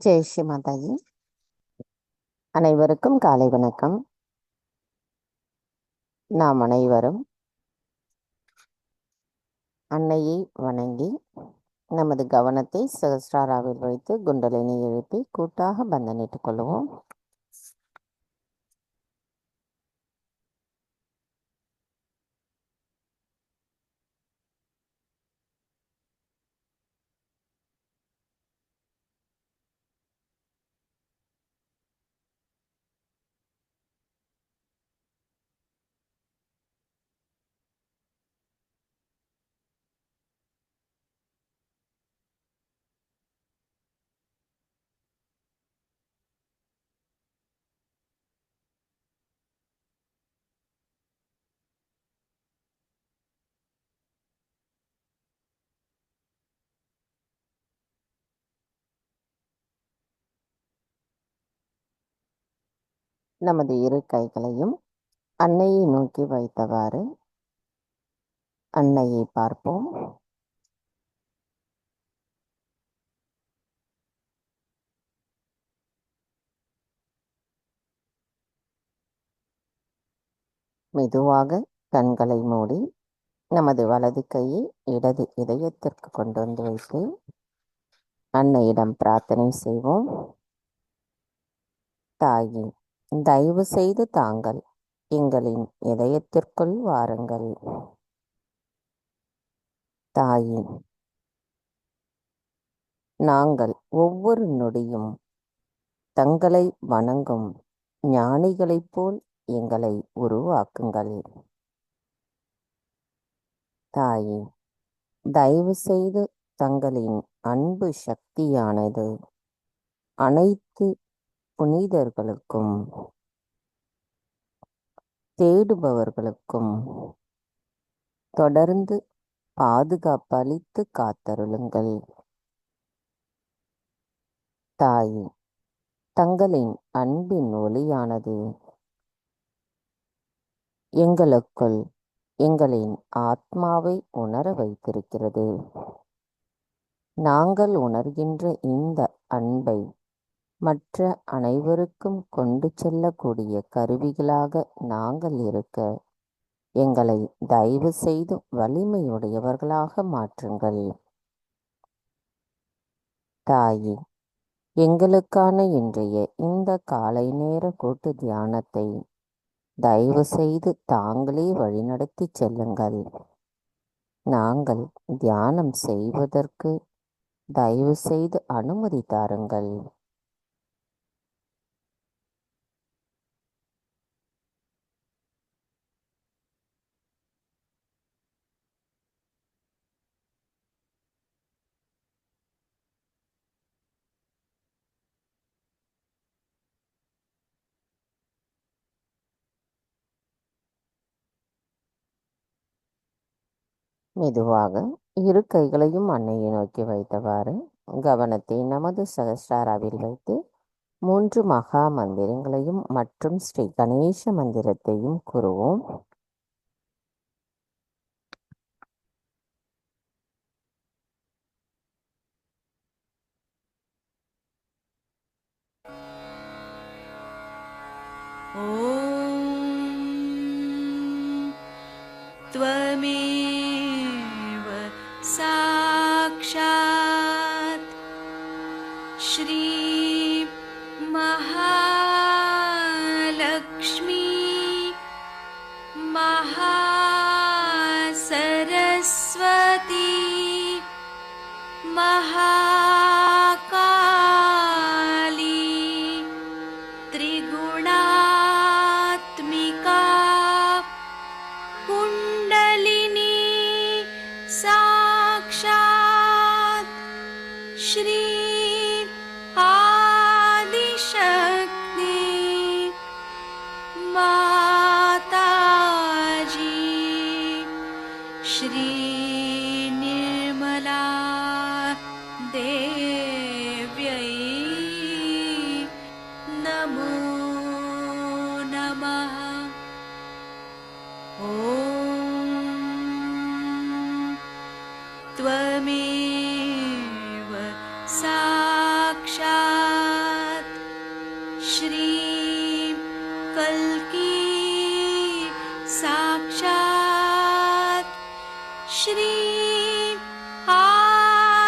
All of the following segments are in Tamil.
ஜெய் ஸ்ரீ மாதாஜி. அனைவருக்கும் காலை வணக்கம். நாம் அனைவரும் அன்னையை வணங்கி நமது கவனத்தை சஹஸ்ராராவில் வைத்து குண்டலினி எழுப்பி கூட்டாக பந்தனிட்டுக் கொள்வோம். நமது இரு கைகளையும் அன்னையை நோக்கி வைத்தவாறு அன்னையை பார்ப்போம். மெதுவாக கண்களை மூடி நமது வலது கையை இடது இதயத்திற்கு கொண்டு வந்து வைத்து அன்னையிடம் பிரார்த்தனை செய்வோம். தாயே, தயவு செய்து தாங்கள் எங்களின் இதயத்திற்குள் வாருங்கள். தாயே, நாங்கள் ஒவ்வொரு நொடியும் தங்களை வணங்கும் ஞானிகளைப் போல் எங்களை உருவாக்குங்கள். தாயே, தயவு செய்து தங்களின் அன்பு சக்தியானது அனைத்து புனிதர்களுக்கும் தேடுபவர்களுக்கும் தொடர்ந்து பாதுகாப்பளித்து காத்தருளுங்கள். தாயே, தங்களின் அன்பின் ஒளியானது எங்களுக்குள் எங்களின் ஆத்மாவை உணர வைத்திருக்கிறது. நாங்கள் உணர்கின்ற இந்த அன்பை மற்ற அனைவருக்கும் கொண்டு செல்லக்கூடிய கருவிகளாக நாங்கள் இருக்க எங்களை தயவு செய்து வலிமையுடையவர்களாக மாற்றுங்கள். தாயே, எங்களுக்கான இன்றைய இந்த காலை நேர கூட்டு தியானத்தை தயவு செய்து தாங்களே வழிநடத்தி செல்லுங்கள். நாங்கள் தியானம் செய்வதற்கு தயவு செய்து அனுமதி தாருங்கள். மெதுவாக இரு கைகளையும் அன்னையை நோக்கி வைத்தவாறு கவனத்தை நமது சகஸ்ராராவில் வைத்து 3 மகா மந்திரங்களையும் மற்றும் ஸ்ரீ கணேச மந்திரத்தையும் கூறுவோம். त्वमेव साक्षात् श्री महालक्ष्मी महासरस्वती महाकाली त्रिगुणात्मिका कुण्डलिनी साक्षात् श्री आदिशक्ति माताजी श्री निर्मला देव्यै नमो नमः। ॐ त्वमेव साक्षात् श्री कल्की साक्षात् श्री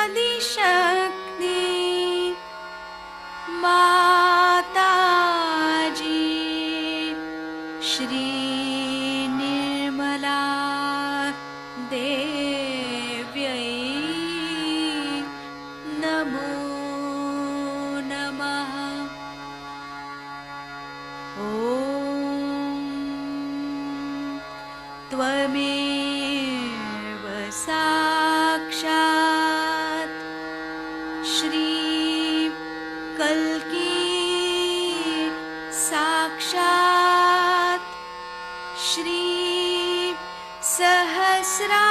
आदिशक्ति माताजी श्री निर्मला देव्यै नमो नमः। ॐ त्वमेव साक्षात् श्री कल्की साक्षात् श्री सहस्रार्य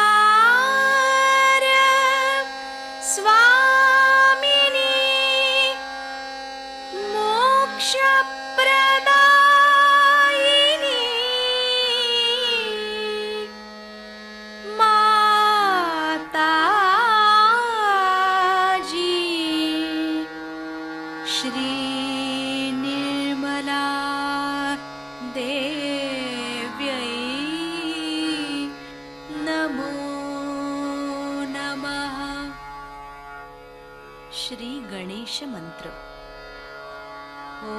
स्वामिनी मोक्षप्रदायिनी माताजी श्री निर्मला देव्यै नमो नमः। श्री गणेश मंत्र। ॐ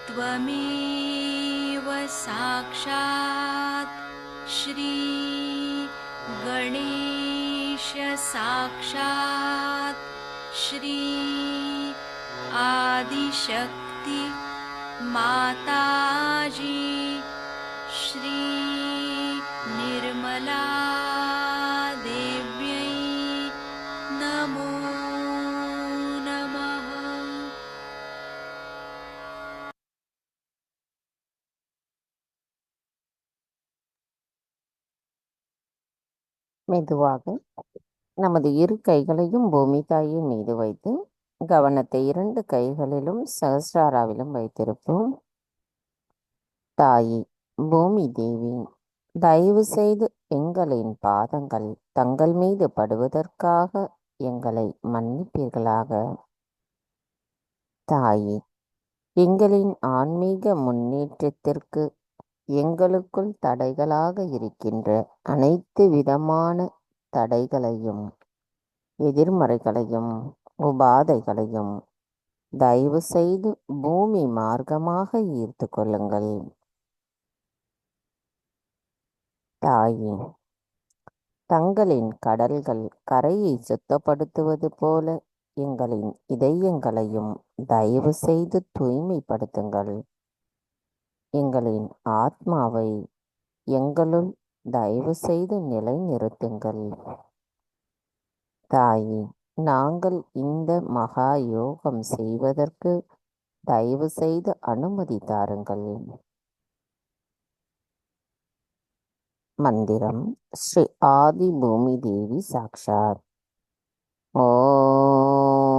त्वमेव साक्षात् श्री गणेश साक्षात् श्री आदिशक्ति माताजी श्री निर्मला देव्यै नमो नमः। மெதுவாக நமது இரு கைகளையும் பூமி தாயின் மீது வைத்து கவனத்தை 2 கைகளிலும் சகஸ்ராராவிலும் வைத்திருப்போம். தாயி பூமி தேவி, தயவு செய்து எங்களின் பாதங்கள் தங்கள் மீது படுவதற்காக எங்களை மன்னிப்பீர்களாக. தாயி, எங்களின் ஆன்மீக முன்னேற்றத்திற்கு எங்களுக்குள் தடைகளாக இருக்கின்ற அனைத்து விதமான தடைகளையும், எதிர்மறைகளையும், உபாதைகளையும் தயவு செய்து பூமி மார்க்கமாக ஈர்த்து கொள்ளுங்கள். தாயே, தங்களின் கடல்கள் கரையை சுத்தப்படுத்துவது போல எங்களின் இதயங்களையும் தயவு செய்து தூய்மைப்படுத்துங்கள். எங்களின் ஆத்மாவை எங்களுள் தயவு செய்து நிலைநிறுத்துங்கள். தாயே, நாங்கள் இந்த மகா யோகம் செய்வதற்கு தயவு செய்து அனுமதி தாருங்கள். மந்திரம் ஸ்ரீ ஆதி பூமி தேவி சாக்ஷாத். ஓம்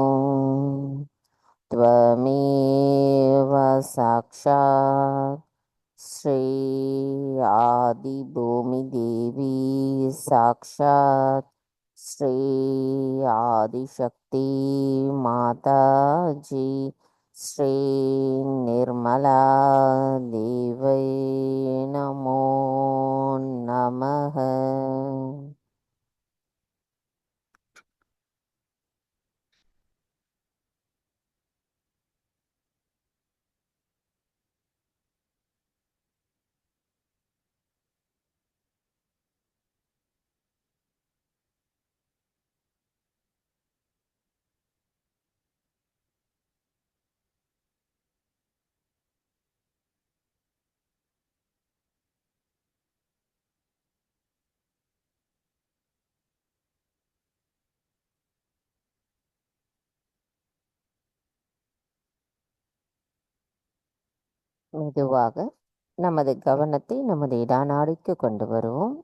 त्वमेव साक्षात् श्री आदिभूमिदेवी साक्षात् श्री आदिशक्ति माताजी श्री निर्मला देवै नमो नमः. மெதுவாக நமது கவனத்தை நமது இடாநாடிக்கு கொண்டு வருவோம்.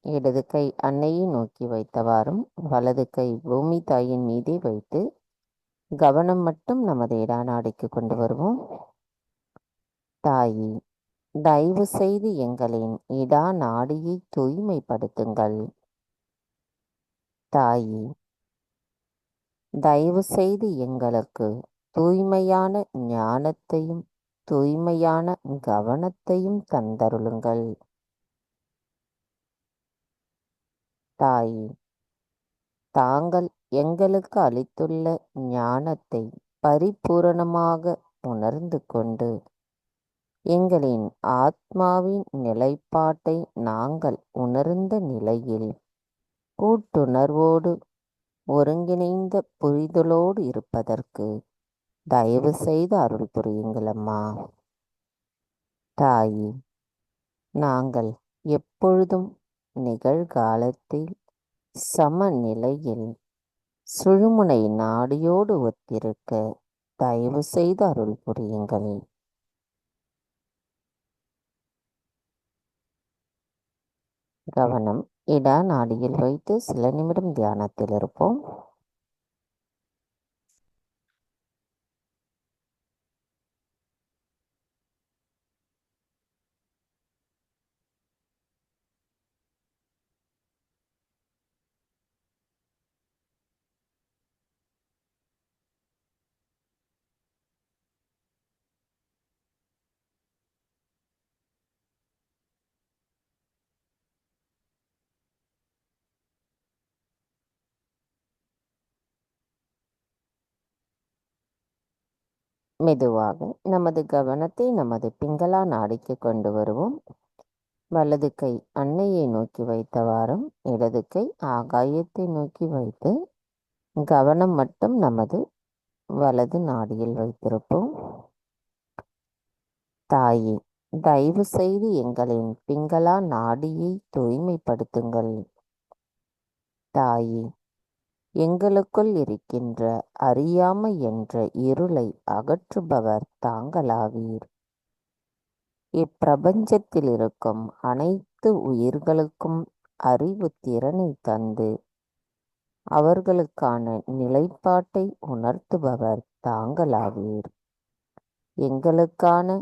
இடது கை அன்னையை நோக்கி வைத்தவாறும் வலது கை பூமி தாயின் மீதே வைத்து கவனம் மட்டும் நமது இடாநாடிக்கு கொண்டு வருவோம். தாயி, தயவு செய்து எங்களின் இடா நாடியை தூய்மைப்படுத்துங்கள். தாயி, தயவு செய்து எங்களுக்கு தூய்மையான ஞானத்தையும் தூய்மையான கவனத்தையும் தந்தருளுங்கள். தாயி, தாங்கள் எங்களுக்கு அளித்துள்ள ஞானத்தை பரிபூரணமாக உணர்ந்து கொண்டு எங்களின் ஆத்மாவின் நிலைப்பாட்டை நாங்கள் உணர்ந்த நிலையில் கூட்டுணர்வோடு ஒருங்கிணைந்த புரிதலோடு இருப்பதற்கு தயவு செய்து அருள் புரியுங்கள் அம்மா. தாயி, நாங்கள் எப்பொழுதும் நிகழ்காலத்தில் சமநிலையில் சுழுமுனை நாடியோடு ஒத்திருக்க தயவு செய்து அருள் புரியுங்கள். கவனம் இடா நாடியில் வைத்து சில நிமிடம் தியானத்தில் இருப்போம். மெதுவாக நமது கவனத்தை நமது பிங்களா நாடிக்கு கொண்டு வருவோம். வலது கை அன்னையை நோக்கி வைத்தவாறும் இடது கை ஆகாயத்தை நோக்கி வைத்து கவனம் மட்டும் நமது வலது நாடியில் வைத்திருப்போம். தாயே, தயவு செய்து எங்களின் பிங்களா நாடியை தூய்மைப்படுத்துங்கள். தாயே, எங்களுக்குள் இருக்கின்ற அறியாமை என்ற இருளை அகற்றுபவர் தாங்களாவீர். இப்பிரபஞ்சத்தில் இருக்கும் அனைத்து உயிர்களுக்கும் அறிவு திறனை தந்து அவர்களுக்கான நிலைப்பாட்டை உணர்த்துபவர் தாங்களாவீர். எங்களுக்கான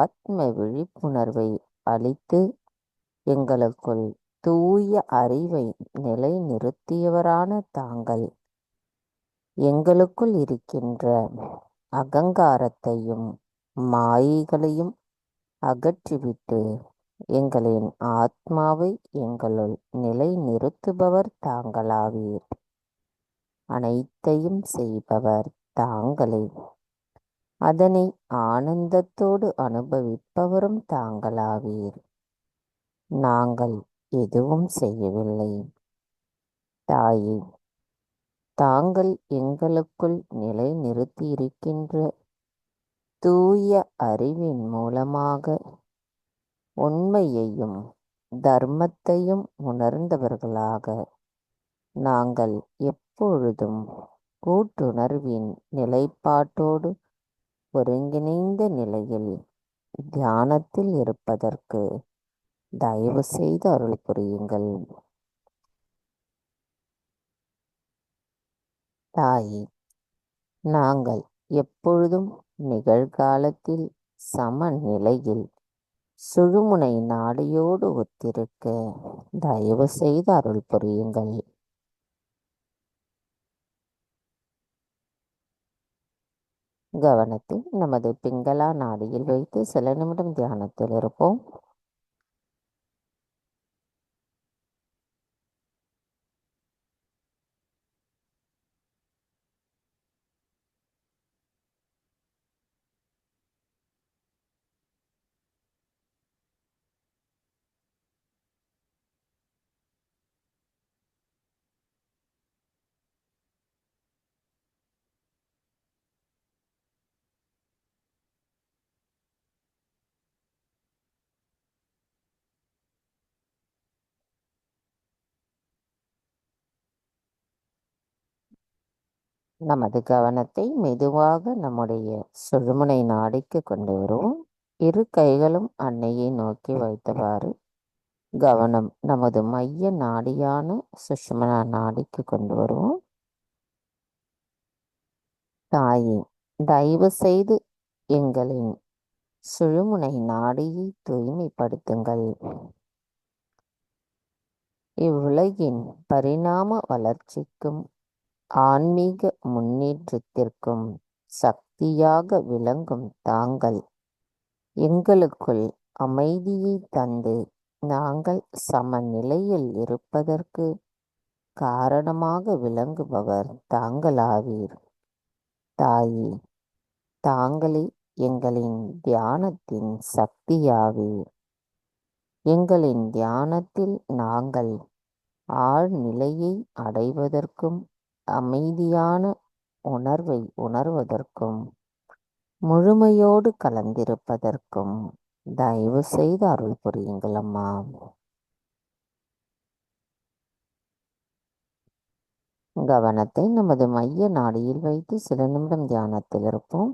ஆத்ம விழிப்புணர்வை அளித்து எங்களுக்குள் தூய அறிவை நிலைநிறுத்தியவரான தாங்கள் எங்களுக்குள் இருக்கின்ற அகங்காரத்தையும் மாயைகளையும் அகற்றிவிட்டு எங்களின் ஆத்மாவை எங்களுள் நிலைநிறுத்துபவர் தாங்களாவீர். அனைத்தையும் செய்பவர் தாங்களே. அதனை ஆனந்தத்தோடு அனுபவிப்பவரும் தாங்களாவீர். நாங்கள் எதுவும் செய்யவில்லை. தாயே, தாங்கள் எங்களுக்குள் நிலை நிறுத்தியிருக்கின்ற தூய அறிவின் மூலமாக உண்மையையும் தர்மத்தையும் உணர்ந்தவர்களாக நாங்கள் எப்பொழுதும் கூட்டுணர்வின் நிலைப்பாட்டோடு ஒருங்கிணைந்த நிலையில் தியானத்தில் இருப்பதற்கு தயவு செய்து அருள் புரியுங்கள். தாயே, நாங்கள் எப்பொழுதும் நிகழ்காலத்தில் சமநிலையில் சுழுமுனை நாடியோடு ஒத்திருக்க தயவு செய்து அருள் புரியுங்கள். கவனத்தை நமது பிங்களா நாடியில் வைத்து சில நிமிடம் தியானத்தில் இருப்போம். நமது கவனத்தை மெதுவாக நம்முடைய சுழுமுனை நாடிக்கு கொண்டு வருவோம். இரு கைகளும் அன்னையை நோக்கி வைத்தவாறு கவனம் நமது மைய நாடியான சுஷுமனா நாடிக்கு கொண்டு வருவோம். தாயே, தயவு செய்து எங்களின் சுழுமுனை நாடியை தூய்மைப்படுத்துங்கள். இவ்வுலகின் பரிணாம வளர்ச்சிக்கும் ஆன்மீக முன்னேற்றத்திற்கும் சக்தியாக விளங்கும் தாங்கள் எங்களுக்குள் அமைதியை தந்து நாங்கள் சமநிலையில் இருப்பதற்கு காரணமாக விளங்குபவர் தாங்களாவீர். தாயே, தாங்களே எங்களின் தியானத்தின் சக்தியாவீர். எங்களின் தியானத்தில் நாங்கள் ஆழ்நிலையை அடைவதற்கும் அமைதியான உணர்வை உணர்வதற்கும் முழுமையோடு கலந்திருப்பதற்கும் தயவு செய்து அருள் புரியுங்கள் அம்மா. கவனத்தை நமது மைய நாடியில் வைத்து சில நிமிடம் தியானத்தில் இருப்போம்.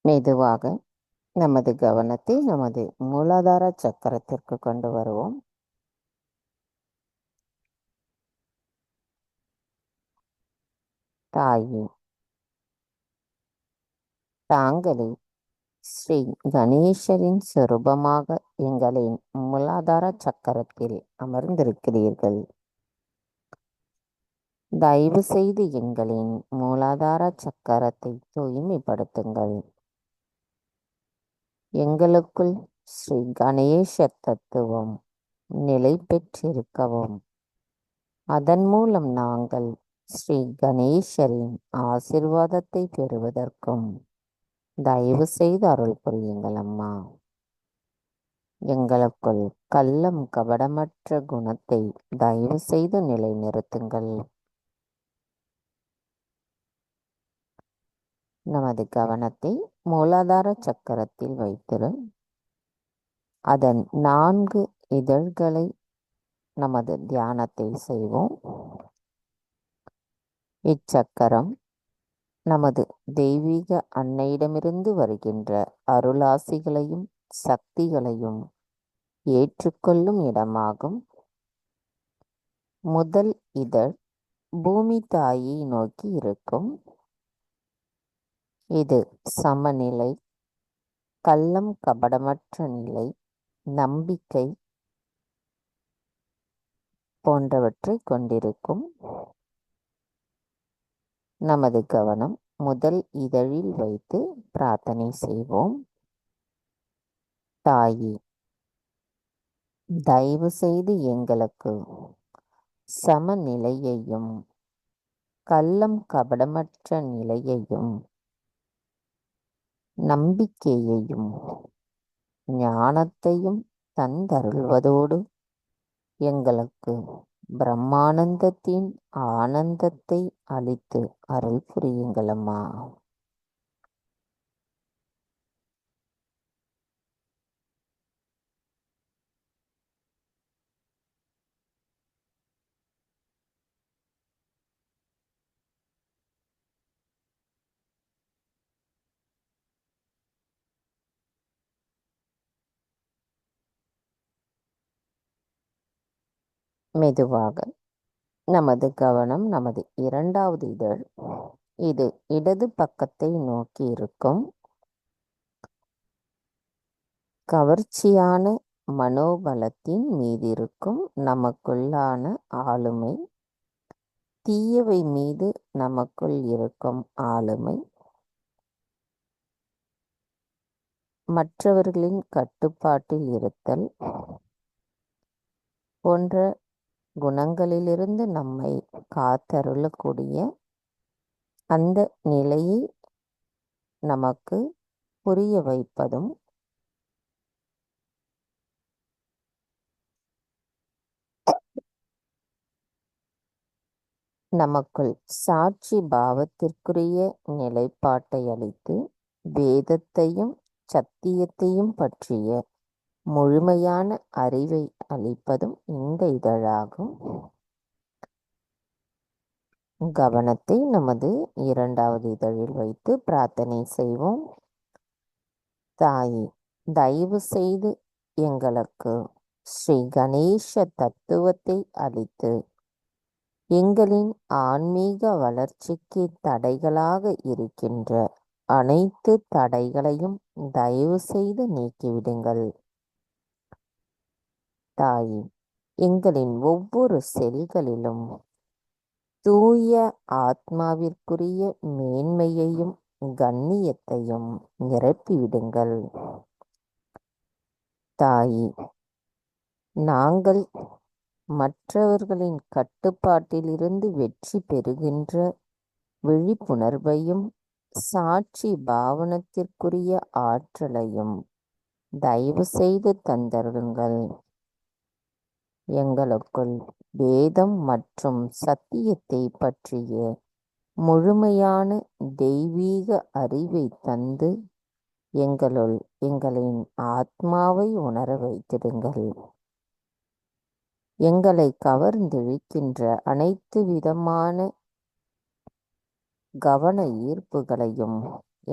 மெதுவாக நமது கவனத்தை நமது மூலாதார சக்கரத்திற்கு கொண்டு வருவோம். தாயே, தாங்களே ஸ்ரீ கணேசரின் சொரூபமாக எங்களின் மூலாதார சக்கரத்தில் அமர்ந்திருக்கிறீர்கள். தயவு செய்து எங்களின் மூலாதார சக்கரத்தை தூய்மைப்படுத்துங்கள். எங்களுக்குள் ஸ்ரீ கணேச தத்துவம் நிலை பெற்றிருக்கவும் அதன் மூலம் நாங்கள் ஸ்ரீ கணேசரின் ஆசிர்வாதத்தை பெறுவதற்கும் தயவு செய்து அருள் புரியுங்கள் அம்மா. எங்களுக்குள் கள்ளம் கபடமற்ற குணத்தை தயவு செய்து நிலைநிறுத்துங்கள். நமது கவனத்தை மூலாதார சக்கரத்தில் வைத்திரு. அதன் 4 இதழ்களை நமது தியானத்தை செய்வோம். இச்சக்கரம் நமது தெய்வீக அன்னையிடமிருந்து வருகின்ற அருளாசிகளையும் சக்திகளையும் ஏற்றுக்கொள்ளும் இடமாகும். முதல் இதழ் பூமி தாயை நோக்கி இருக்கும். இது சமநிலை, கள்ளம் கபடமற்ற நிலை, நம்பிக்கை போன்றவற்றை கொண்டிருக்கும். நமது கவனம் முதல் இதழில் வைத்து பிரார்த்தனை செய்வோம். தாயே, தயவு செய்து எங்களுக்கு சமநிலையையும் கள்ளம் கபடமற்ற நிலையையும் நம்பிக்கையையும் ஞானத்தையும் தந்தருள்வதோடு எங்களுக்கு பிரம்மானந்தத்தின் ஆனந்தத்தை அளித்து அருள் புரியுங்களம்மா. மெதுவாக நமது கவனம் நமது 2வது இதழ், இது இடது பக்கத்தை நோக்கி இருக்கும். கவர்ச்சியான மனோபலத்தின் மீதிருக்கும் நமக்குள்ளான ஆளுமை, தீயவை மீது நமக்குள் இருக்கும் ஆளுமை, மற்றவர்களின் கட்டுப்பாட்டில் இருத்தல் போன்ற குணங்களிலிருந்து நம்மை காத்தருளக்கூடிய அந்த நிலையை நமக்கு புரிய வைப்பதும், நமக்குள் சாட்சி பாவத்திற்குரிய நிலைப்பாட்டை அளித்து வேதத்தையும் சத்தியத்தையும் பற்றிய முழுமையான அறிவை அளிப்பதும் இந்த இதழாகும். கவனத்தை நமது 2வது இதழில் வைத்து பிரார்த்தனை செய்வோம். தாயே, தயவு செய்து எங்களுக்கு ஸ்ரீ கணேச தத்துவத்தை அளித்து எங்களின் ஆன்மீக வளர்ச்சிக்கு தடைகளாக இருக்கின்ற அனைத்து தடைகளையும் தயவு செய்து நீக்கிவிடுங்கள். தாயே, எங்களின் ஒவ்வொரு செல்களிலும் தூய ஆத்மாவிற்குரிய மேன்மையையும் கண்ணியத்தையும் நிரப்பிவிடுங்கள். தாயே, நாங்கள் மற்றவர்களின் கட்டுப்பாட்டிலிருந்து வெற்றி பெறுகின்ற விழிப்புணர்வையும் சாட்சி பாவனத்திற்குரிய ஆற்றலையும் தயவு செய்து தந்தருளுங்கள். எங்களுக்குள் வேதம் மற்றும் சத்தியத்தை பற்றிய முழுமையான தெய்வீக அறிவை தந்து எங்களுள் எங்களின் ஆத்மாவை உணர வைத்திடுங்கள். எங்களை கவர்ந்திழுக்கின்ற அனைத்து விதமான கவன ஈர்ப்புகளையும்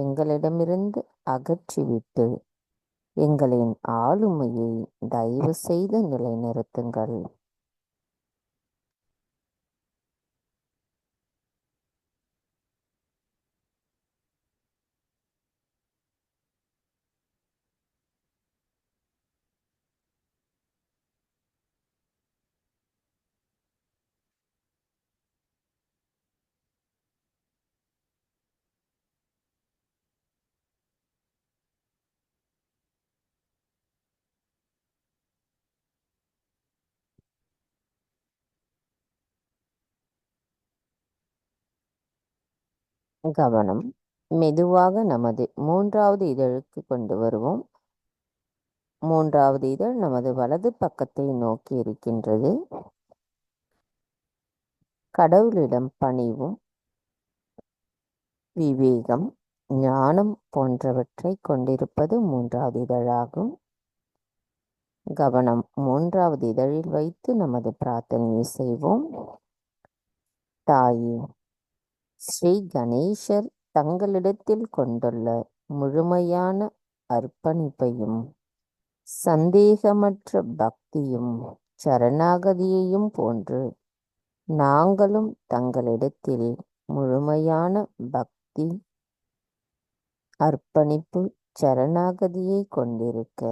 எங்களிடமிருந்து அகற்றிவிட்டு எங்களின் ஆளுமையை தயவு செய்து நிலைநிறுத்துங்கள். கவனம் மெதுவாக நமது 3வது இதழுக்கு கொண்டு வருவோம். மூன்றாவது இதழ் நமது வலது பக்கத்தை நோக்கி இருக்கின்றது. கடவுளிடம் பணிவும் விவேகம் ஞானம் போன்றவற்றை கொண்டிருப்பது மூன்றாவது இதழாகும். கவனம் மூன்றாவது இதழில் வைத்து நமது பிரார்த்தனையை செய்வோம். தாயே, ஸ்ரீ கணேசர் தங்களிடத்தில் கொண்டுள்ள முழுமையான அர்ப்பணிப்பையும் சந்தேகமற்ற பக்தியும் சரணாகதியையும் போன்று நாங்களும் தங்களிடத்தில் முழுமையான பக்தி அர்ப்பணிப்பு சரணாகதியை கொண்டிருக்க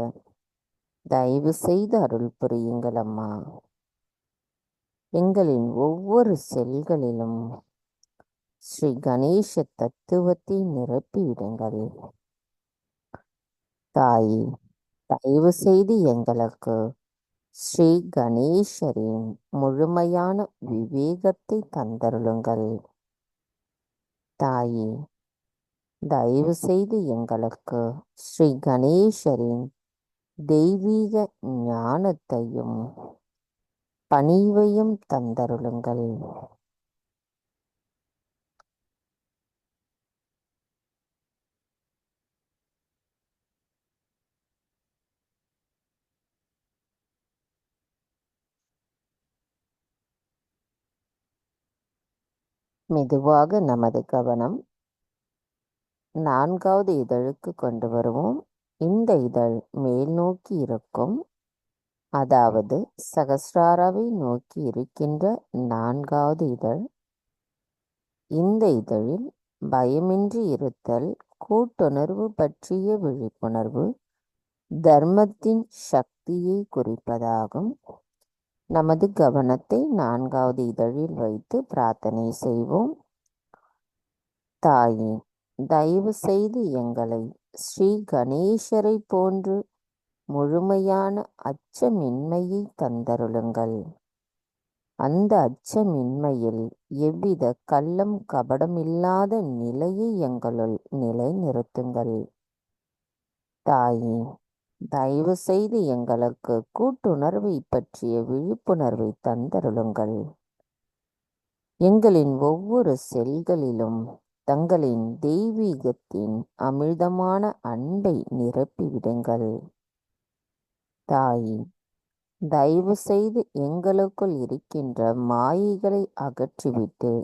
தயவு செய்து அருள் புரியுங்கள் அம்மா. எங்களின் ஒவ்வொரு செல்களிலும் ஸ்ரீ கணேச தத்துவத்தை நிரப்பிவிடுங்கள். தாயே, தயவு செய்து எங்களுக்கு ஸ்ரீ கணேசரின் முழுமையான விவேகத்தை தந்தருளுங்கள். தாயே, தயவு செய்து எங்களுக்கு ஸ்ரீ கணேசரின் தெய்வீக ஞானத்தையும் பணிவையும் தந்தருளுங்கள். மெதுவாக நமது கவனம் நான்காவது இதழுக்கு கொண்டு வருவோம். இந்த இதழ் மேல் நோக்கி இருக்கும், அதாவது சகஸ்ராராவை நோக்கி இருக்கின்ற நான்காவது இதழ். இந்த இதழில் பயமின்றி இருத்தல், கூட்டுணர்வு பற்றிய விழிப்புணர்வு, தர்மத்தின் சக்தியை குறிப்பதாகும். நமது கவனத்தை நான்காவது இதழில் வைத்து பிரார்த்தனை செய்வோம். தாயே, தயவு செய்து எங்களை ஸ்ரீ கணேசரை போன்று முழுமையான அச்சமின்மையை தந்தருளுங்கள். அந்த அச்சமின்மையில் எவ்வித கள்ளம் கபடமில்லாத நிலையை எங்களுள் நிலைநிறுத்துங்கள். தாயே, தயவு செய்து எங்களுக்கு கூட்டுணர்வை பற்றிய விழிப்புணர்வை தந்தருளுங்கள். எங்களின் ஒவ்வொரு செல்களிலும் தங்களின் தெய்வீகத்தின் அமிர்தமான அன்பை நிரப்பிவிடுங்கள். தாயே, தயவு செய்து எங்களுக்குள் இருக்கின்ற மாயைகளை அகற்றிவிட்டு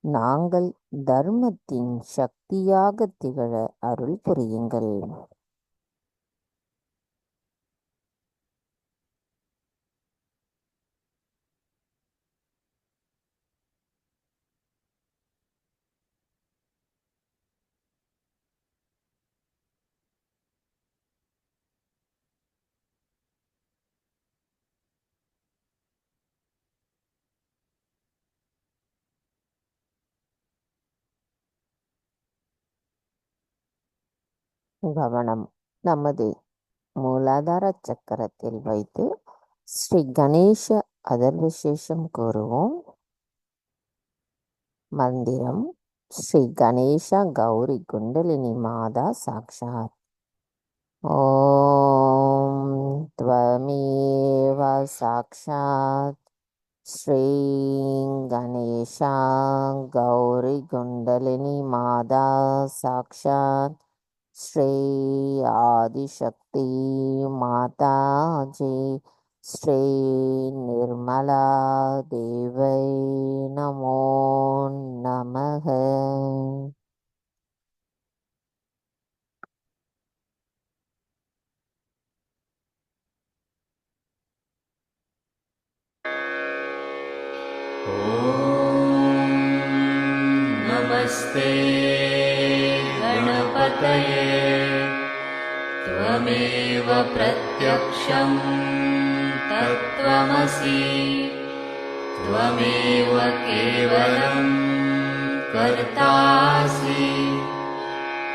நாங்கள் தர்மத்தின் சக்தியாக திகழ அருள் புரியுங்கள். கவனம் நமது மூலாதார சக்கரத்தில் வைத்து ஸ்ரீ கணேச அதர்விசேஷம் கூறுவோம். மந்திரம் ஸ்ரீ கணேச கௌரி குண்டலினி மாதா சாக்ஷாத். ஓம் த்வமேவ சாக்ஷாத் ஸ்ரீ கணேச கௌரி குண்டலினி மாதா சாக்ஷாத் ஸ்ரீ ஆதிசக்தி மாதாஜி ஸ்ரீ நிர்மலா தேவை நமோ நமக. नमस्ते गणपतये त्वमेव प्रत्यक्षं तत्त्वमसि त्वमेव केवलं कर्तासि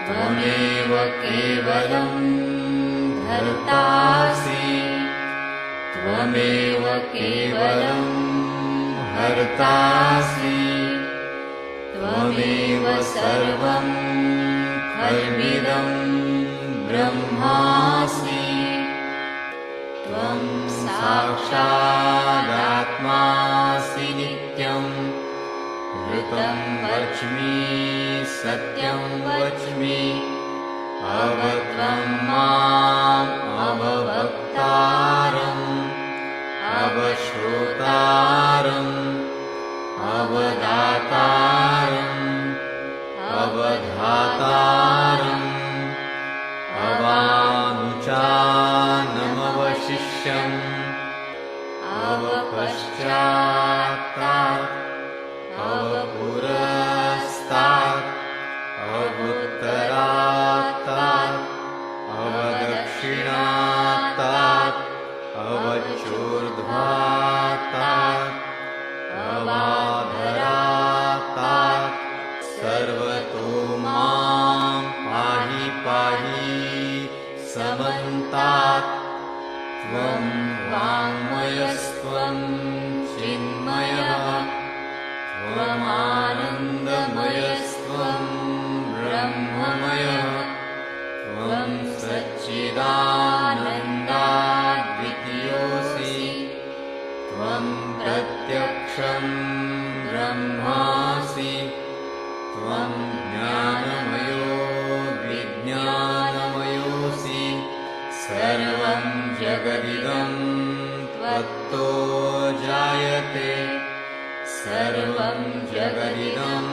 त्वमेव केवलं धर्तासि त्वमेव केवलं हर्तासि त्वमेव सर्वं खल्विदं ब्रह्मासि त्वं साक्षादात्मासि नित्यम् ऋतं वच्मि सत्यं वच्मि अवत्वं माम् अववक्तारम् अवश्रोतारम् अवदातारम् अवधातारम् अवानुचानमवशिष्यम् अवपश्चात्तात् अवपुरस्तात् अवुत्तरात्तात् अवदक्षिणात्तात् अवचोर्ध्वात्तात् अवाधरात्तात् सर्वतो मां पाहि पाहि समन्तात् त्वं वाङ्मयस्त्वं चिन्मयः त्वमानन्दमयस्त्वं ब्रह्ममयः त्वं सच्चिदानन्दाद्वितीयोऽसि त्वं प्रत्यक्षं ब्रह्मासि त्वं ज्ञानमयो विज्ञानमयोऽसि सर्वं जगदिदं त्वत्तो जायते सर्वं जगदिदं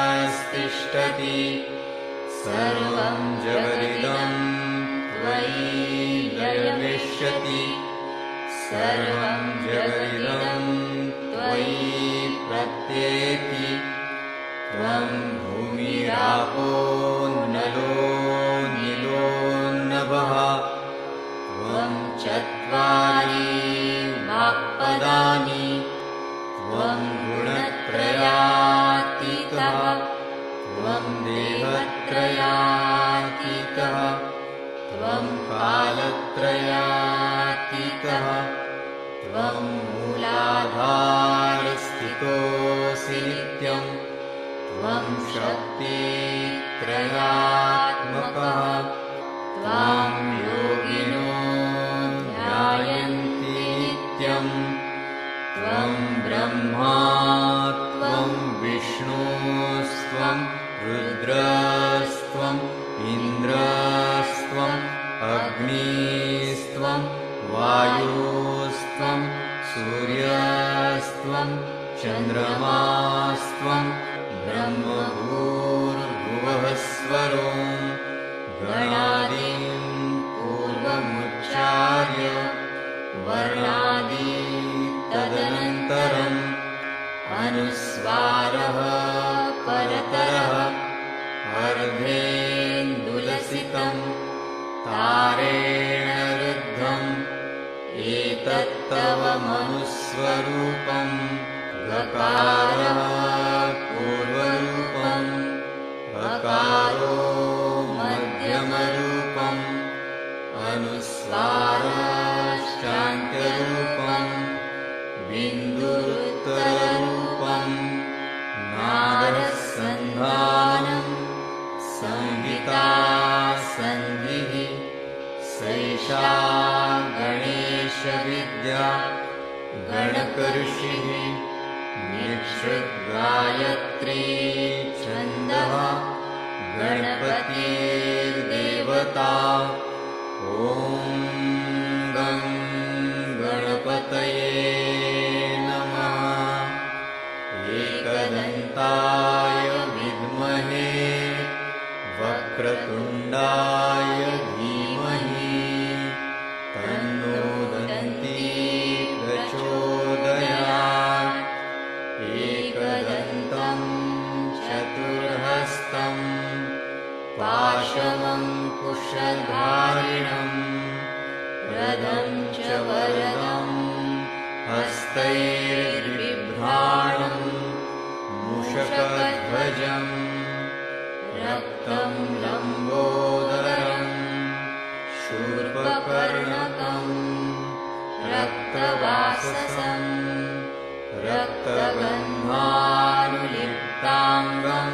त्वत्तस्तिष्ठति सर्वं जगदिदं त्वयि लयमिष्यति सर्वं जगदिदं त्वयि प्रत्येति त्वं भूमिरापो नलो नीलो नभः त्वं चत्वारि वाक्पदानि त्वं गुणत्रयातीतः त्वं देहत्रयातीतः त्वं कालत्रयातीतः त्वं मूलाधारस्थितोऽसि नित्यं त्वं शक्तित्रयात्मकः त्वां योगिनो ध्यायन्ति नित्यम् त्वं ब्रह्मा त्वं विष्णुस्त्वं रुद्रस्त्वम् इन्द्रस्त्वम् अग्निस्त्वं वायुस्त्वं सूर्यस्त्वं चन्द्रमास्त्वं ब्रह्मभूर्भुवः स्वरो गणादीन् पूर्वमुच्चार्य वर्णादि तदनन्तरम् अनुस्वारः परतरः अर्धेन्दुलसितं तारेण रुद्धम् एतत्तव मनुस्वरूपं गकारः पूर्वरूपम् अकारो मध्यमरूपम् अनुस्वारश्चान्त्यरूपम् बिन्दुरुत्तररूपम् नादसन्धानम् संहिता सन्धिः सैषा गणेशविद्या गणकऋषिः निक्षुद्गायत्री छन्दः गणपतिर्देवता ॐ गं गणपतये नमः एकदन्ताय विद्महे वक्रतुण्डाय धीमहि तन्नो दन्ती प्रचोदयात् एकदन्तं चतुर्हस्तं पाशमङ्कुशधारिणं रथं च वरदं हस्तैर्बिभ्राणं मूषकध्वजं रक्तं लम्बोदरं शूर्पकर्णकं रक्तवाससं रक्तगन्धानुलिप्ताङ्गं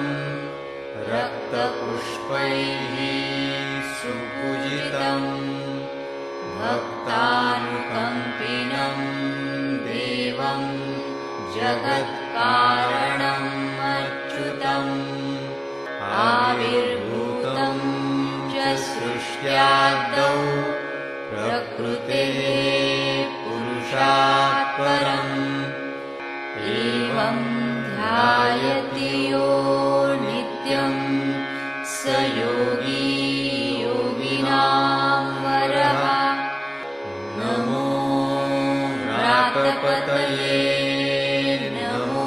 रक्तपुष्पैः सुपूजितं भक्तानुकम्पिनं देवं जगत्कारणम् अच्युतम् आविर्भूतं च सृष्ट्यादौ प्रकृतेः पुरुषात् परम् एवं ध्यायति यो नित्यं स योगी योगिनां वरः नमो व्रातपतये नमो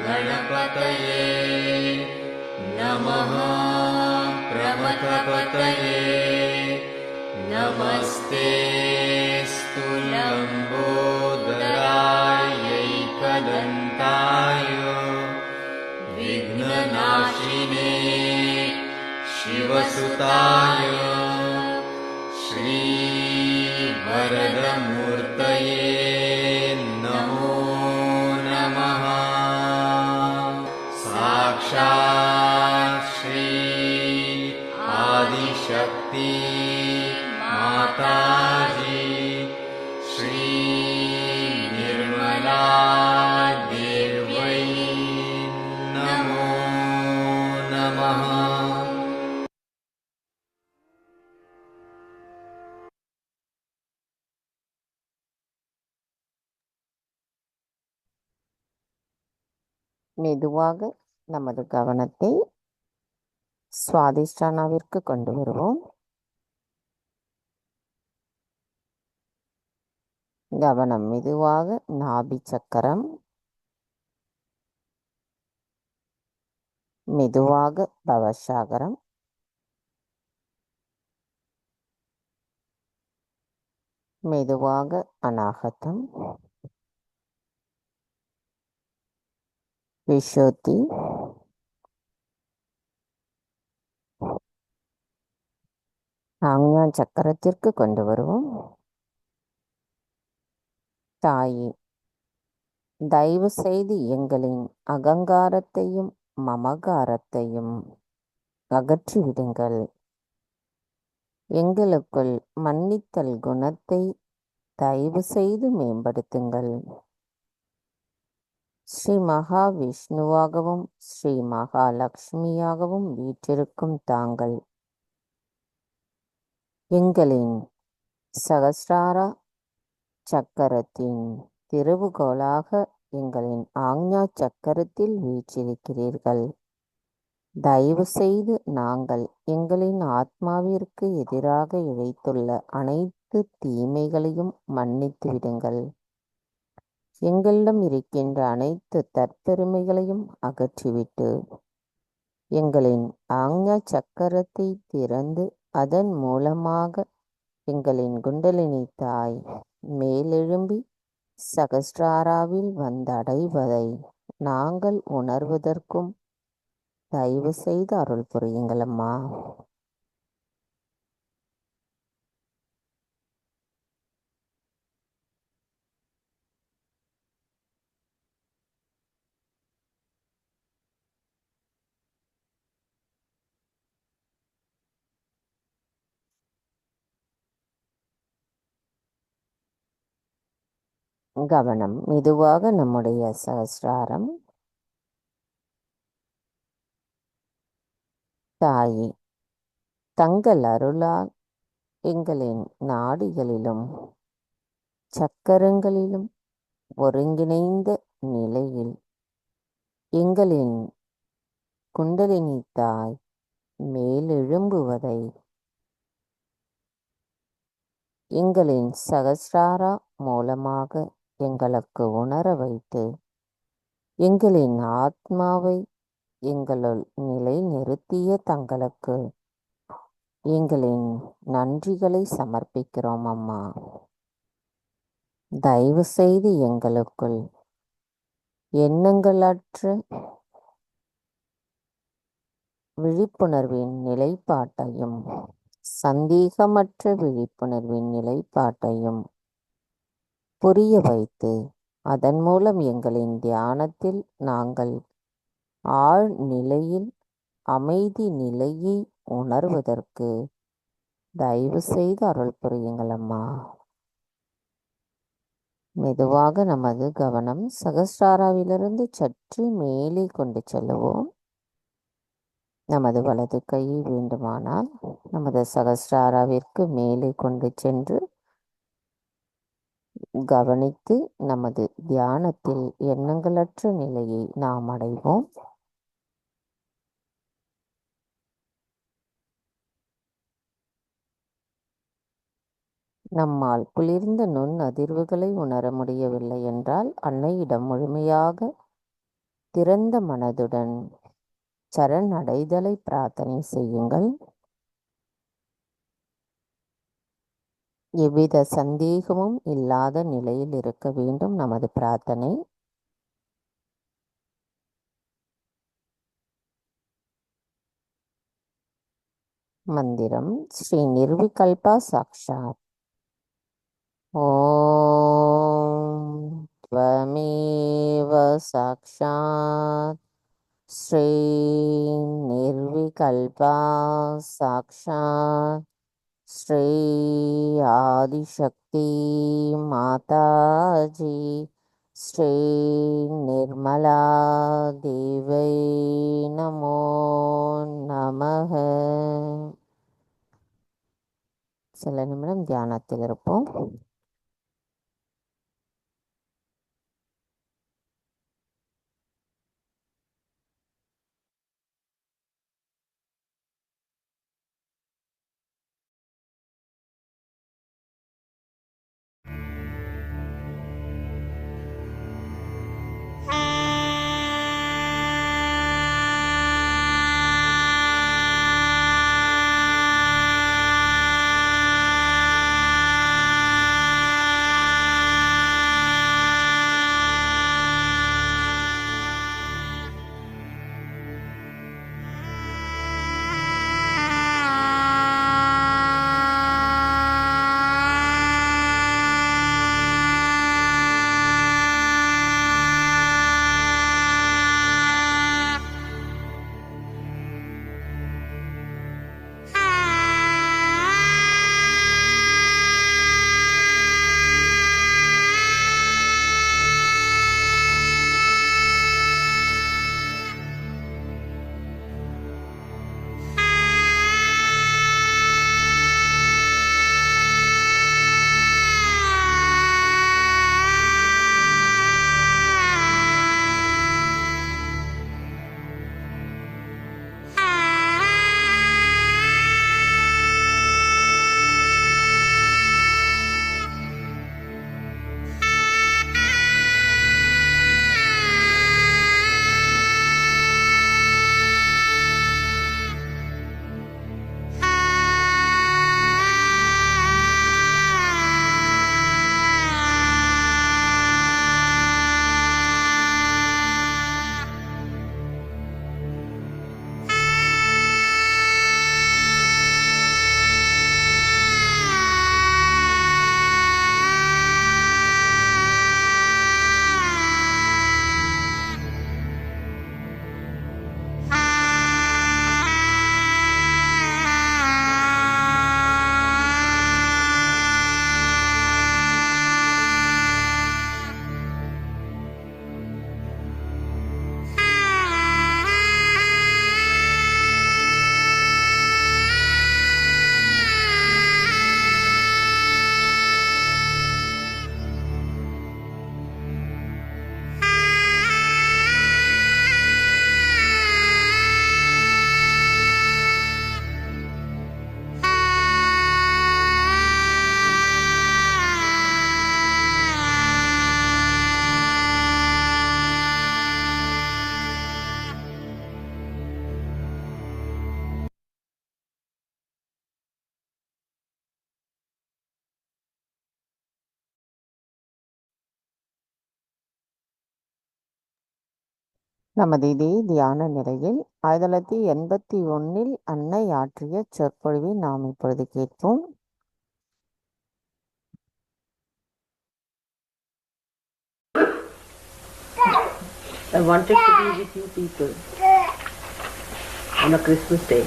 गणपतये नमः प्रमथपतये नमस्ते स्तुलम्बोदरायैकदन्ताय विघ्ननाशिने शिवसुताय श्रीवरदमूर्तये नमो नमः साक्षात् श्री आदिशक्ति माताजी श्री निर्मला देव्यै नमो नमः மெதுவாக நமது கவனத்தை சுவாதிஷ்டானாவிற்கு கொண்டு வருவோம். கவனம் மெதுவாக நாபி சக்கரம், மெதுவாக பவசாகரம், மெதுவாக அநாகதம், விஷுத்தி, ஆக்ஞா சக்கரத்திற்கு கொண்டு வருவோம். தாயே, தயவு செய்து எங்களின் அகங்காரத்தையும் மமகாரத்தையும் அகற்றிவிடுங்கள். எங்களுக்குள் மன்னித்தல் குணத்தை தயவு செய்து மேம்படுத்துங்கள். ஸ்ரீ மகாவிஷ்ணுவாகவும் ஸ்ரீ மகாலட்சுமியாகவும் வீற்றிருக்கும் தாங்கள் எங்களின் சகஸ்ராரா சக்கரத்தின் திருவுகோலாக எங்களின் ஆக்ஞா சக்கரத்தில் வீற்றிருக்கிறீர்கள். தயவு செய்து நாங்கள் எங்களின் ஆத்மாவிற்கு எதிராக இழைத்துள்ள அனைத்து தீமைகளையும் மன்னித்து விடுங்கள். எங்களிடம் இருக்கின்ற அனைத்து தற்பெருமைகளையும் அகற்றிவிட்டு எங்களின் ஆக்ஞா சக்கரத்தை திறந்து அதன் மூலமாக எங்களின் குண்டலினி தாய் மேலெழும்பி சகஸ்ராராவில் வந்தடைவதை நாங்கள் உணர்வதற்கும் தயவு செய்து அருள் புரியுங்களம்மா. கவனம் மெதுவாக நம்முடைய சகஸ்ராரம். தாயே, தங்கள் அருளால் எங்களின் நாடிகளிலும் சக்கரங்களிலும் ஒருங்கிணைந்த நிலையில் எங்களின் குண்டலினி தாய் மேலெழும்புவதை எங்களின் சகஸ்ராரா மூலமாக எங்களுக்கு உணர வைத்து எங்களின் ஆத்மாவை எங்களுள் நிலை நிறுத்திய தங்களுக்கு எங்களின் நன்றிகளை சமர்ப்பிக்கிறோம் அம்மா. தயவு செய்து எங்களுக்குள் எண்ணங்களற்ற விழிப்புணர்வின் நிலைப்பாட்டையும் சந்தேகமற்ற விழிப்புணர்வின் நிலைப்பாட்டையும் புரிய வைத்து அதன் மூலம் எங்களின் தியானத்தில் நாங்கள் ஆழ் நிலையில் அமைதி நிலையை உணர்வதற்கு தயவு செய்து அருள் புரியுங்கள் அம்மா. மெதுவாக நமது கவனம் சகஸ்ராராவிலிருந்து சற்று மேலே கொண்டு செல்லுவோம். நமது வலது கையை வேண்டுமானால் நமது சகஸ்ராராவிற்கு மேலே கொண்டு சென்று கவனித்து நமது தியானத்தில் எண்ணங்களற்ற நிலையை நாம் அடைவோம். நம்மால் குளிர்ந்த நுண் அதிர்வுகளை உணர முடியவில்லை என்றால் அன்னையிடம் முழுமையாக திறந்த மனதுடன் சரணடைதலை பிரார்த்தனை செய்யுங்கள். எவ்வித சந்தேகமும் இல்லாத நிலையில் இருக்க வேண்டும் நமது பிரார்த்தனை. மந்திரம் ஸ்ரீ நிர்விகல்பா சாக்ஷாத். ஓம் த்வமேவ சாக்ஷாத் ஸ்ரீ நிர்விகல்பா சாக்ஷாத் ஸ்ரீ ஆதிசக்தி மாதாஜி ஸ்ரீ நிர்மலா தேவை நமோ நமக. சில நிமிடம் தியானத்தில் இருப்போம். நமது இதே தியான நிலையில் 1981 அன்னை ஆற்றிய சொற்பொழிவை நாம் இப்பொழுது கேட்போம். I wanted to be with you people on a Christmas day.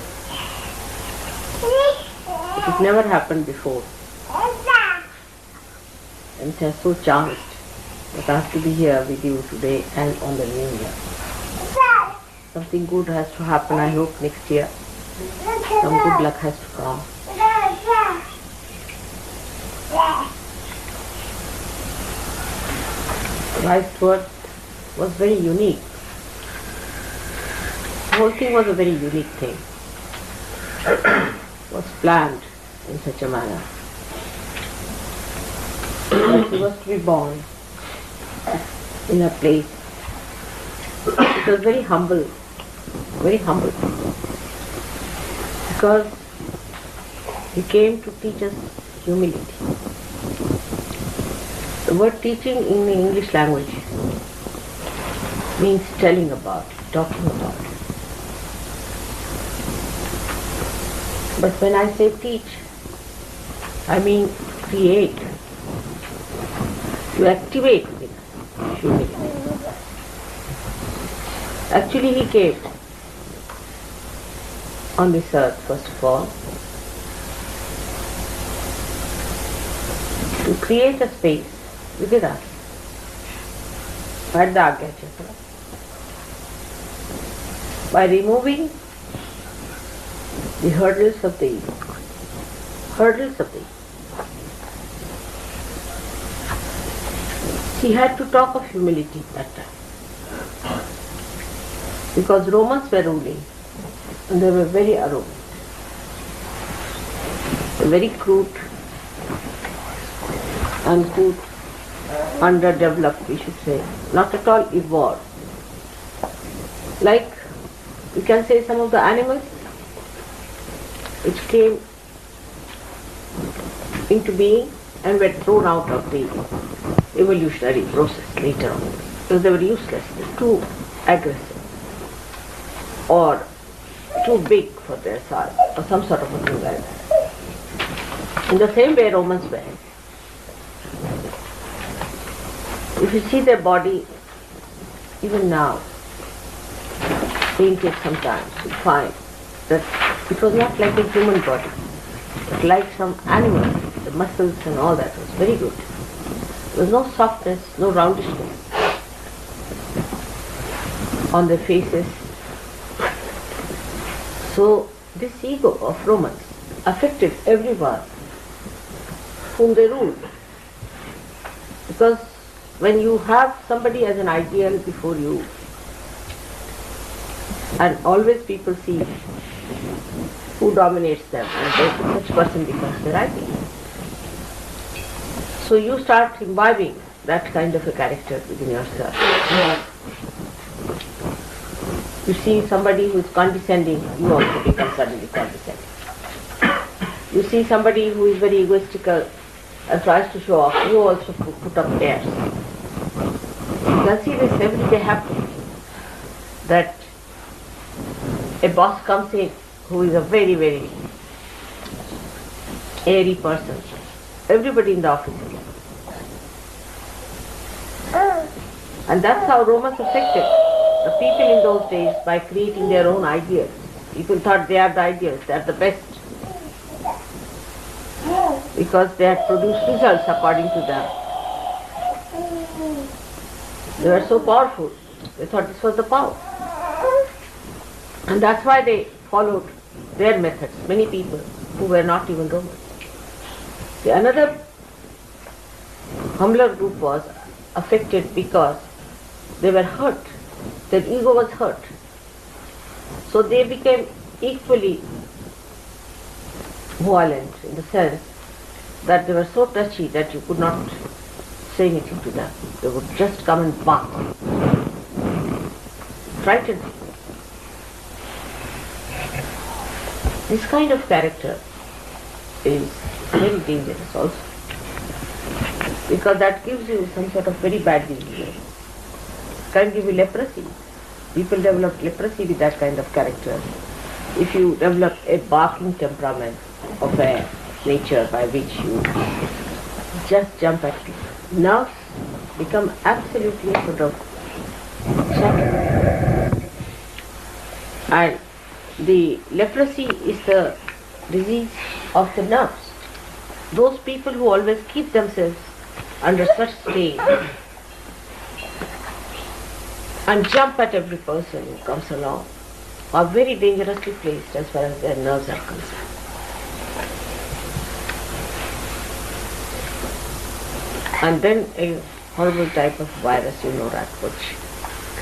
It never happened before. And I'm so charged that I have to be here with you today and on the new year. Something good has to happen, I hope, next year. Some good luck has to come. Life's work was very unique. The whole thing was a very unique thing. It was planned in such a manner that he was to be born in a place. It was very humble, because he came to teach us humility. The word teaching in the English language means telling about, talking about. But when I say teach, I mean create, to activate within us humility. Actually, he came on this earth, first of all, to create a space within us, by the Agya Chakra, by removing the hurdles of the ego. He had to talk of humility that time, because Romans were ruling and they were very arrogant, very crude, uncouth, underdeveloped, we should say, not at all evolved. Like you can say some of the animals which came into being and were thrown out of the evolutionary process later on because they were useless, too aggressive or too big for their size or some sort of a thing like that. In the same way Romans were. If you see their body, even now, painted sometimes, you find that it was not like a human body, but like some animal. The muscles and all that was very good. There was no softness, no roundishness on their faces. So this ego of Romans affected everyone whom they ruled. Because when you have somebody as an ideal before you, and always people see who dominates them, and such person becomes their ideal. So you start imbibing that kind of a character within yourself. You see somebody who is condescending, you also become suddenly condescending. You see somebody who is very egoistical and tries to show off, you also put up airs. You can see this every day happen, that a boss comes in who is a very, very airy person. Everybody in the office is like. And that's how Romans affected the people in those days by creating their own ideals. People thought they are the ideals, they are the best. Because they had produced results according to them. They were so powerful, they thought this was the power. And that's why they followed their methods, many people who were not even Romans. The another humbler group was affected because they were hurt, their ego was hurt. So they became equally violent in the sense that they were so touchy that you could not say anything to them. They would just come and bark, frighten people. This kind of character is very dangerous also, because that gives you some sort of very bad disease. It can give you leprosy. People develop leprosy with that kind of character. If you develop a barking temperament of a nature by which you just jump at people, nerves become absolutely sort of shattered. And the leprosy is the disease of the nerves. Those people who always keep themselves under such strain and jump at every person who comes along are very dangerously placed as far as their nerves are concerned. And then a horrible type of virus, that which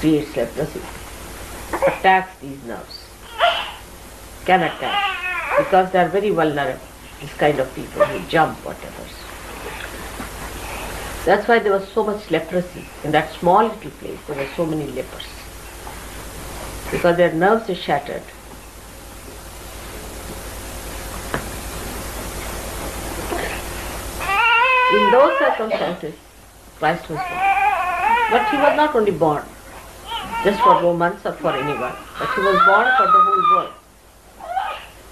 creates leprosy, attacks these nerves, can attack, because they are very vulnerable, this kind of people who jump whatever. That's why there was so much leprosy. In that small little place, there were so many lepers, because their nerves are shattered. In those circumstances, Christ was born. But he was not only born just for Romans or for anyone, but he was born for the whole world.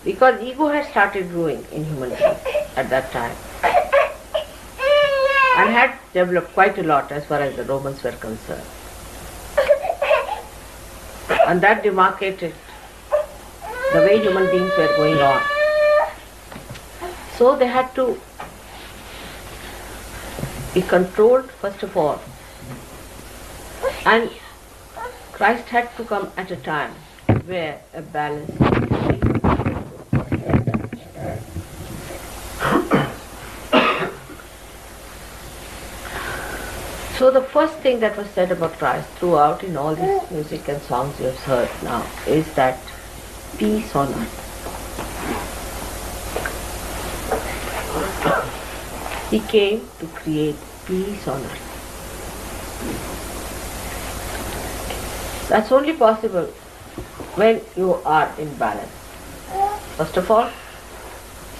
Because ego had started growing in human beings at that time and had developed quite a lot as far as the Romans were concerned. And that demarcated the way human beings were going on. So they had to be controlled first of all, and Christ had to come at a time where a balance. So the first thing that was said about Christ throughout in all this music and songs you have heard now is that peace on earth. He came to create peace on earth. That's only possible when you are in balance. First of all.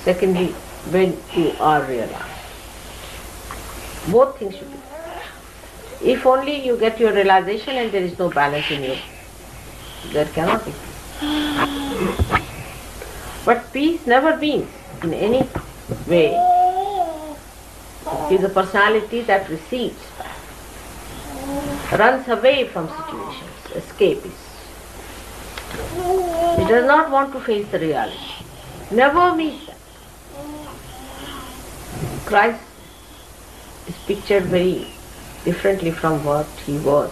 Secondly, when you are realized. Both things should be. If only you get your realization and there is no balance in you, there cannot be peace. But peace never means in any way is a personality that recedes, runs away from situations, escapes. He does not want to face the reality. Never meets that. Christ is pictured very differently from what he was.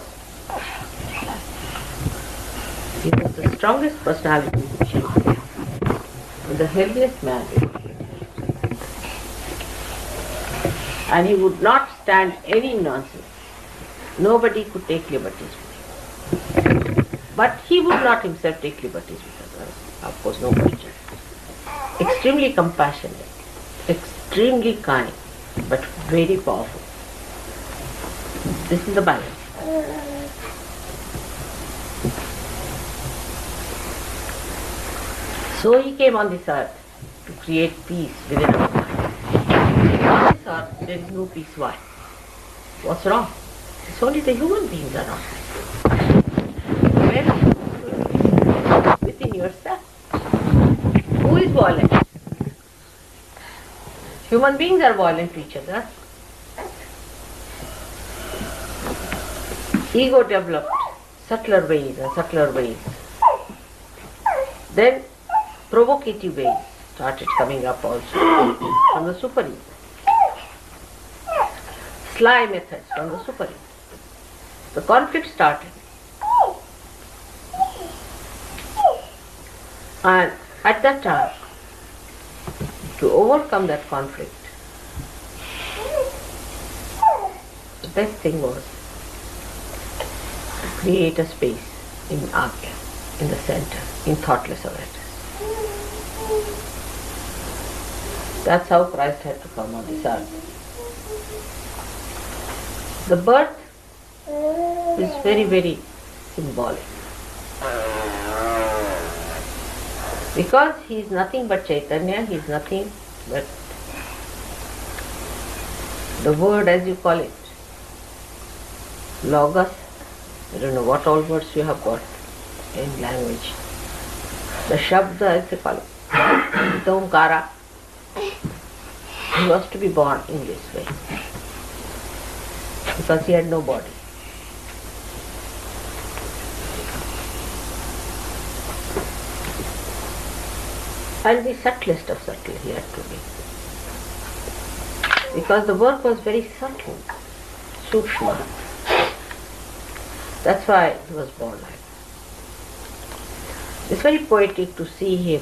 He was the strongest personality, the heaviest man. And he would not stand any nonsense. Nobody could take liberties with him. But he would not himself take liberties with others. Of course, nobody can. Extremely compassionate, extremely kind, but very powerful. This is the balance. So he came on this earth to create peace within our mind. On this earth, there is no peace. Why? What's wrong? It's only the human beings are wrong. Where is it? Within yourself. Who is violent? Human beings are violent to each other. Ego developed subtler ways and subtler ways. Then provocative ways started coming up also from the super ego. Sly methods from the super ego. The conflict started. And at that time, to overcome that conflict, the best thing was to create a space in Agya, in the center, in thoughtless awareness. That's how Christ had to come on this earth. The birth is very, very symbolic. Because he is nothing but Chaitanya, he is nothing but the word as you call it, Logos. I don't know what all words you have got in language. The Shabda as they call it, the Omkara. He was to be born in this way because he had no body. And the subtlest of subtle he had to be. Because the work was very subtle, sukshma. That's why he was born like that. It's very poetic to see him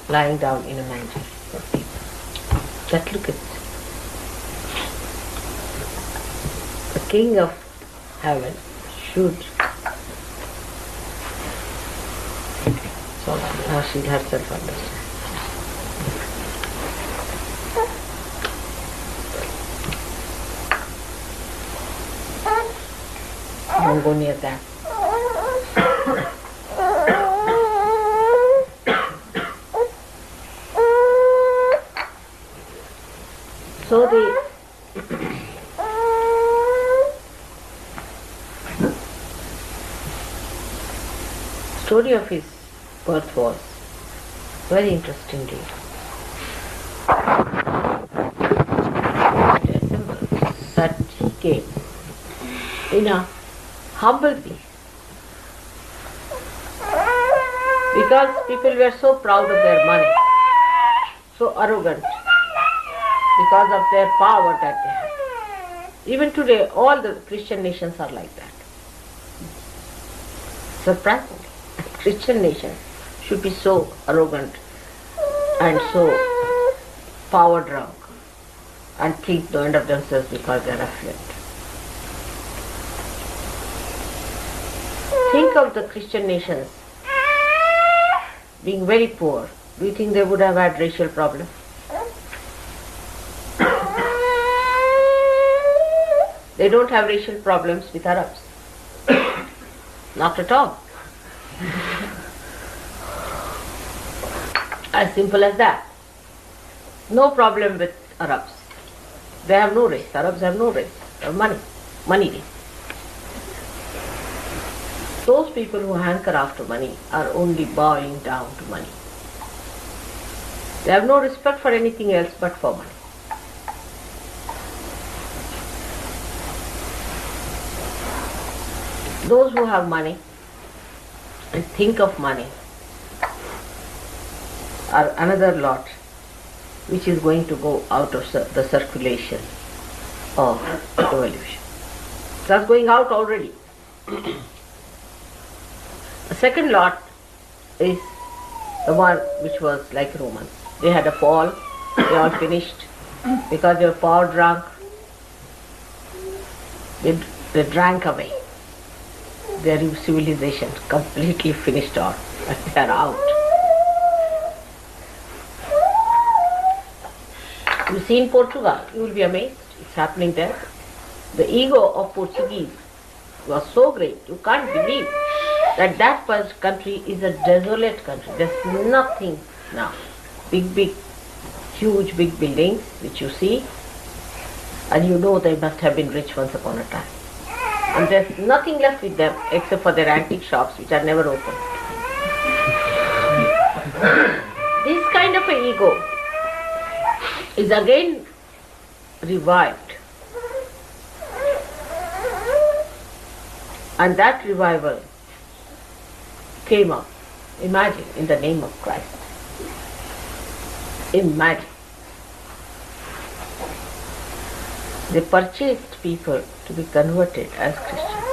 lying down in a manger for people. But look at the king of heaven should. So now she herself understands. Don't go near that. So the story of his birth was very interesting. That he came in a humble being. Because people were so proud of their money, so arrogant, because of their power that they have. Even today, all the Christian nations are like that. Surprisingly, Christian nations should be so arrogant and so power drunk and think no end of themselves because they are affluent. Think of the Christian nations being very poor. Do you think they would have had racial problems? They don't have racial problems with Arabs. Not at all. As simple as that. No problem with Arabs. They have no race. Arabs have no race. They have money. Money race. Those people who hanker after money are only bowing down to money. They have no respect for anything else but for money. Those who have money and think of money are another lot which is going to go out of the circulation of evolution. That's going out already. The second lot is the one which was like Romans. They had a fall, they all finished because they were power drunk. They drank away. Their civilization completely finished off and they are out. You see in Portugal, you will be amazed. It's happening there. The ego of Portuguese was so great, you can't believe that country is a desolate country. There's nothing now. Huge big buildings which you see, and you know they must have been rich once upon a time. And there's nothing left with them except for their antique shops which are never open. This kind of an ego is again revived. And that revival came up, imagine, in the name of Christ. Imagine. They purchased people to be converted as Christians.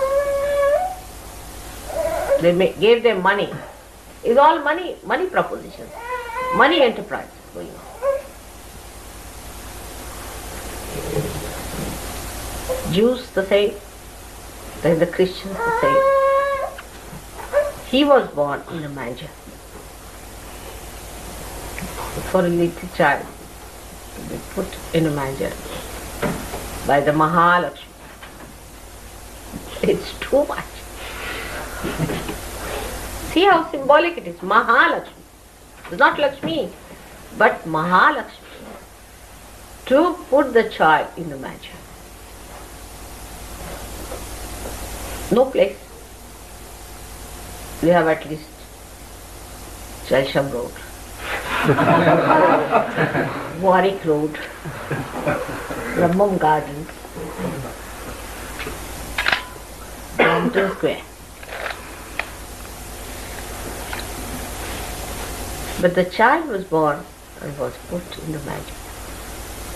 They gave them money. It's all money propositions, money enterprise going on. Jews the same, then the Christians the same. He was born in a manger. For a little child to be put in a manger by the Mahalakshmi. It's too much. See how symbolic it is. Mahalakshmi. It's not Lakshmi, but Mahalakshmi. To put the child in the manger. No place. We have at least Chelsham Road, Warwick Road, Brahmam Gardens, Brompton Square. But the child was born and was put in the manger.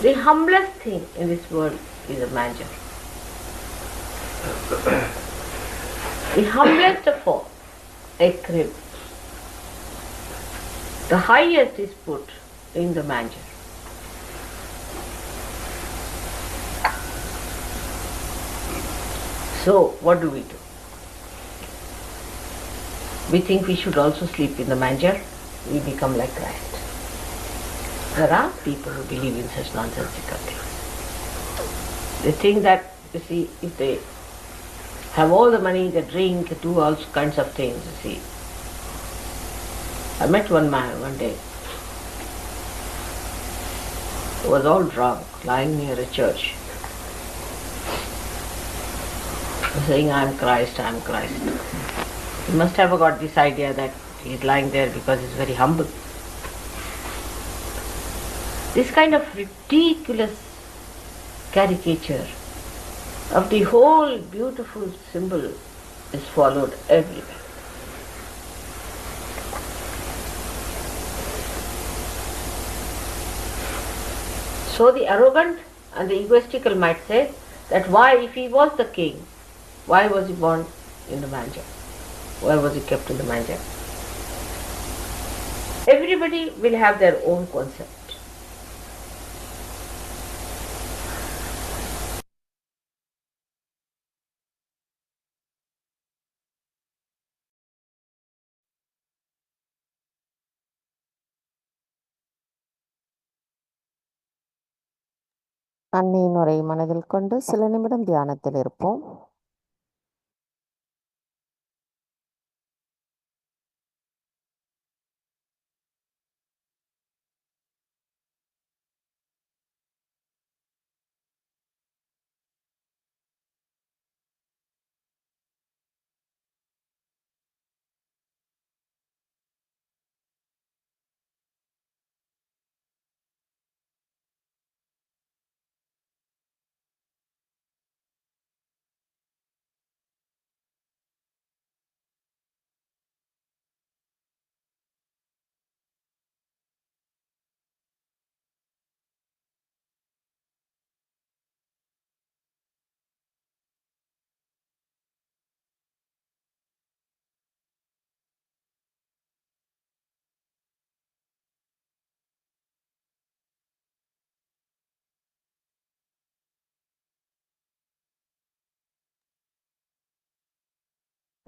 The humblest thing in this world is a manger. The humblest of all, a crib. The highest is put in the manger. So, what do? We think we should also sleep in the manger. We become like Christ. There are people who believe in such nonsensical things. They think that, you see, if they have all the money, they drink, do all kinds of things, you see. I met one man one day who was all drunk, lying near a church, saying, I am Christ, I am Christ. He must have got this idea that he is lying there because he is very humble. This kind of ridiculous caricature of the whole beautiful symbol is followed everywhere. So the arrogant and the egoistical might say that why, if he was the king, why was he born in the manger? Why was he kept in the manger? Everybody will have their own concept. அன்னையின் உரை மனதில் கொண்டு சில நிமிடம் தியானத்தில் இருப்போம்.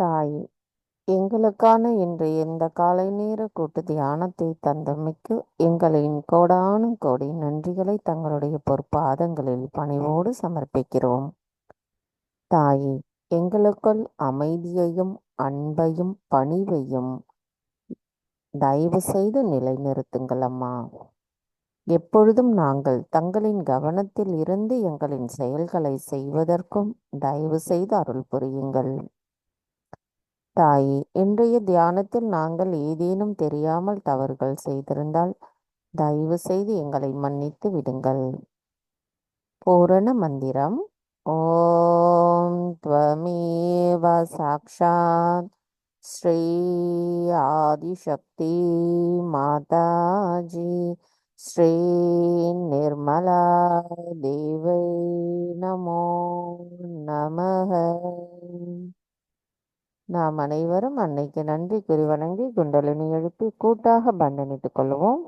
தாயே, எங்களுக்கான இன்றைய இந்த காலை நேர கூட்டு தியானத்தை தந்தமைக்கு எங்களின் கோடானு கோடி நன்றிகளை தங்களுடைய பொற்பாதங்களில் பணிவோடு சமர்ப்பிக்கிறோம். தாயே, எங்களுக்குள் அமைதியையும் அன்பையும் பணிவையும் தயவு செய்து நிலைநிறுத்துங்கள் அம்மா. எப்பொழுதும் நாங்கள் தங்களின் கவனத்தில் இருந்து எங்களின் செயல்களை செய்வதற்கும் தயவு செய்து அருள் புரியுங்கள். தாயே, இன்றைய தியானத்தில் நாங்கள் ஏதேனும் தெரியாமல் தவறுகள் செய்திருந்தால் தயவு செய்து எங்களை மன்னித்து விடுங்கள். பூரண மந்திரம். ஓம் த்வமேவ சாக்ஷாத் ஸ்ரீ ஆதிசக்தி மாதாஜி ஸ்ரீ நிர்மலா தேவை நமோ நமः. நாம் அனைவரும் அன்னைக்கு நன்றி கூறி வணங்கி குண்டலினி எழுப்பி கூட்டாக பந்தனித்துக் கொள்வோம்.